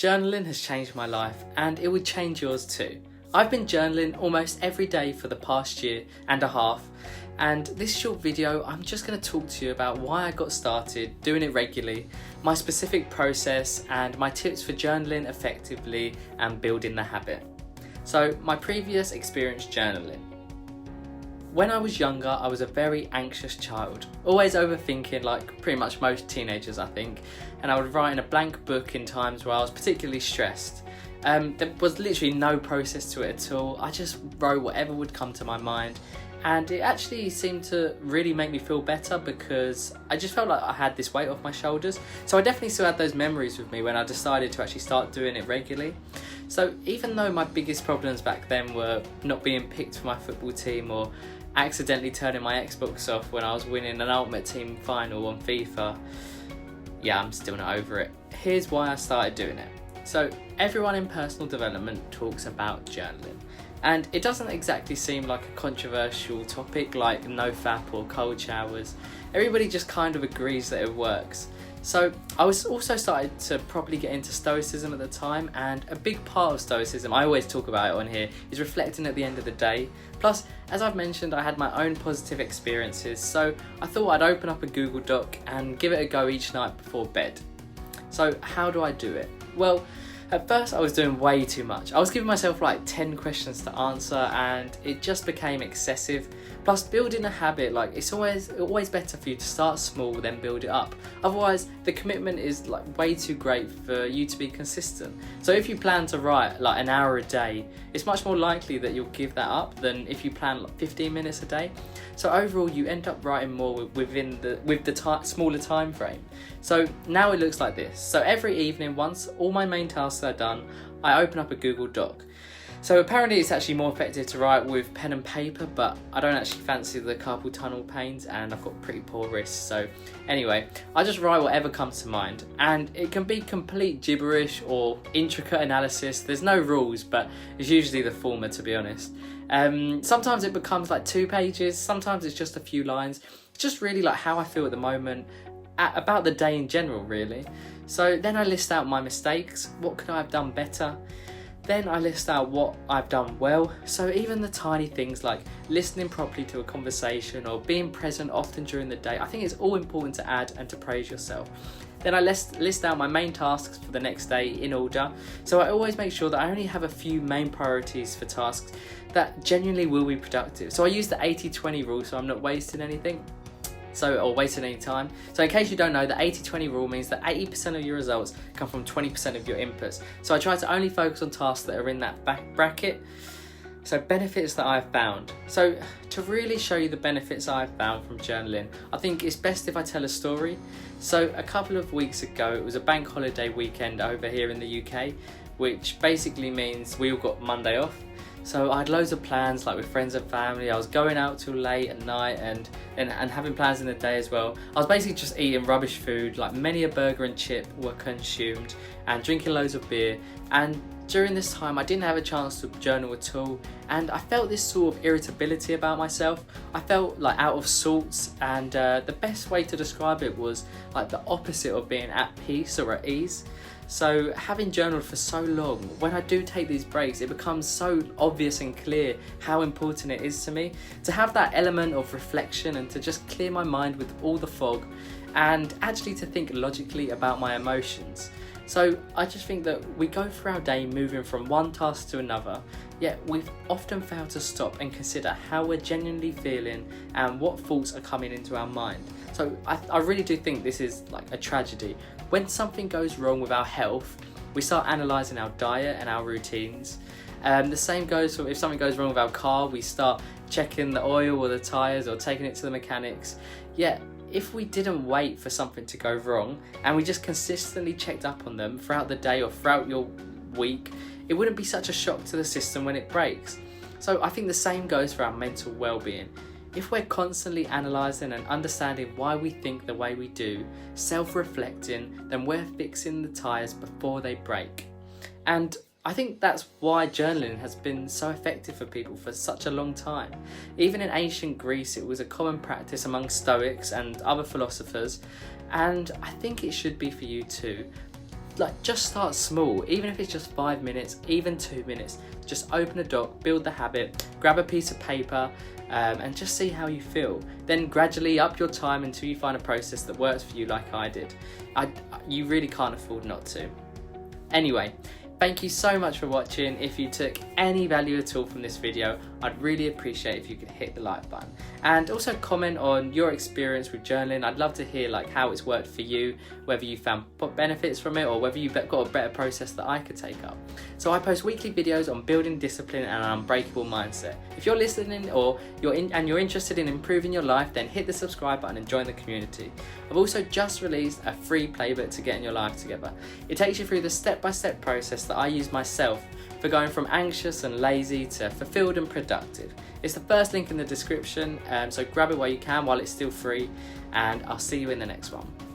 Journaling has changed my life and it would change yours too. I've been journaling almost every day for the past year and a half, and this short video I'm just going to talk to you about why I got started doing it regularly, my specific process and my tips for journaling effectively and building the habit. So my previous experience journaling. When I was younger, I was a very anxious child, always overthinking like pretty much most teenagers I think, and I would write in a blank book in times where I was particularly stressed. There was literally no process to it at all. I just wrote whatever would come to my mind, and it actually seemed to really make me feel better because I just felt like I had this weight off my shoulders. So I definitely still had those memories with me when I decided to actually start doing it regularly. So even though my biggest problems back then were not being picked for my football team or accidentally turning my Xbox off when I was winning an Ultimate Team final on FIFA, yeah, I'm still not over it. Here's why I started doing it. So everyone in personal development talks about journaling, and it doesn't exactly seem like a controversial topic like NoFap or cold showers. Everybody just kind of agrees that it works. So I was also started to properly get into Stoicism at the time, and a big part of Stoicism, I always talk about it on here, is reflecting at the end of the day. Plus, as I've mentioned, I had my own positive experiences, so I thought I'd open up a Google Doc and give it a go each night before bed. So how do I do it? Well, at first I was doing way too much. I was giving myself like 10 questions to answer and it just became excessive. Plus, building a habit, like it's always better for you to start small then build it up. Otherwise the commitment is like way too great for you to be consistent. So if you plan to write like an hour a day, it's much more likely that you'll give that up than if you plan like 15 minutes a day. So overall you end up writing more with the smaller time frame. So now it looks like this. So every evening, once all my main tasks are done, I open up a Google Doc. So apparently it's actually more effective to write with pen and paper, but I don't actually fancy the carpal tunnel pains and I've got pretty poor wrists. So anyway, I just write whatever comes to mind, and it can be complete gibberish or intricate analysis. There's no rules, but it's usually the former, to be honest. Sometimes it becomes like 2 pages, sometimes it's just a few lines. It's just really like how I feel at the moment, about the day in general really. So then I list out my mistakes, what could I have done better? Then I list out what I've done well, so even the tiny things like listening properly to a conversation or being present often during the day, I think it's all important to add and to praise yourself. Then I list out my main tasks for the next day in order, so I always make sure that I only have a few main priorities for tasks that genuinely will be productive. So I use the 80-20 rule, so I'm not wasting anything. Or wasting any time. So in case you don't know, the 80-20 rule means that 80% of your results come from 20% of your inputs. So I try to only focus on tasks that are in that back bracket. So benefits that I've found. So to really show you the benefits I've found from journaling, I think it's best if I tell a story. So a couple of weeks ago, it was a bank holiday weekend over here in the UK, which basically means we all got Monday off. So I had loads of plans, like with friends and family. I was going out till late at night and having plans in the day as well. I was basically just eating rubbish food, like many a burger and chip were consumed, and drinking loads of beer. And during this time I didn't have a chance to journal at all, and I felt this sort of irritability about myself. I felt like out of sorts, and the best way to describe it was like the opposite of being at peace or at ease. So having journaled for so long, when I do take these breaks, it becomes so obvious and clear how important it is to me to have that element of reflection and to just clear my mind with all the fog and actually to think logically about my emotions. So I just think that we go through our day moving from one task to another, yet we've often failed to stop and consider how we're genuinely feeling and what thoughts are coming into our mind. So I really do think this is like a tragedy. When something goes wrong with our health, we start analysing our diet and our routines. The same goes for if something goes wrong with our car, we start checking the oil or the tyres or taking it to the mechanics. Yet if we didn't wait for something to go wrong and we just consistently checked up on them throughout the day or throughout your week, it wouldn't be such a shock to the system when it breaks. So I think the same goes for our mental well-being. If we're constantly analysing and understanding why we think the way we do, self-reflecting, then we're fixing the tyres before they break. And I think that's why journaling has been so effective for people for such a long time. Even in ancient Greece, it was a common practice among Stoics and other philosophers, and I think it should be for you too. just start small, even if it's just 5 minutes, even 2 minutes. Just open a doc, build the habit, grab a piece of paper, and just see how you feel. Then gradually up your time until you find a process that works for you, like I did. You really can't afford not to. Anyway, thank you so much for watching. If you took any value at all from this video, I'd really appreciate if you could hit the like button. And also comment on your experience with journaling. I'd love to hear how it's worked for you, whether you found benefits from it or whether you've got a better process that I could take up. So I post weekly videos on building discipline and an unbreakable mindset. If you're listening or you're interested in improving your life, then hit the subscribe button and join the community. I've also just released a free playbook to getting your life together. It takes you through the step-by-step process that I use myself for going from anxious and lazy to fulfilled and productive. It's the first link in the description, so grab it while you can while it's still free, and I'll see you in the next one.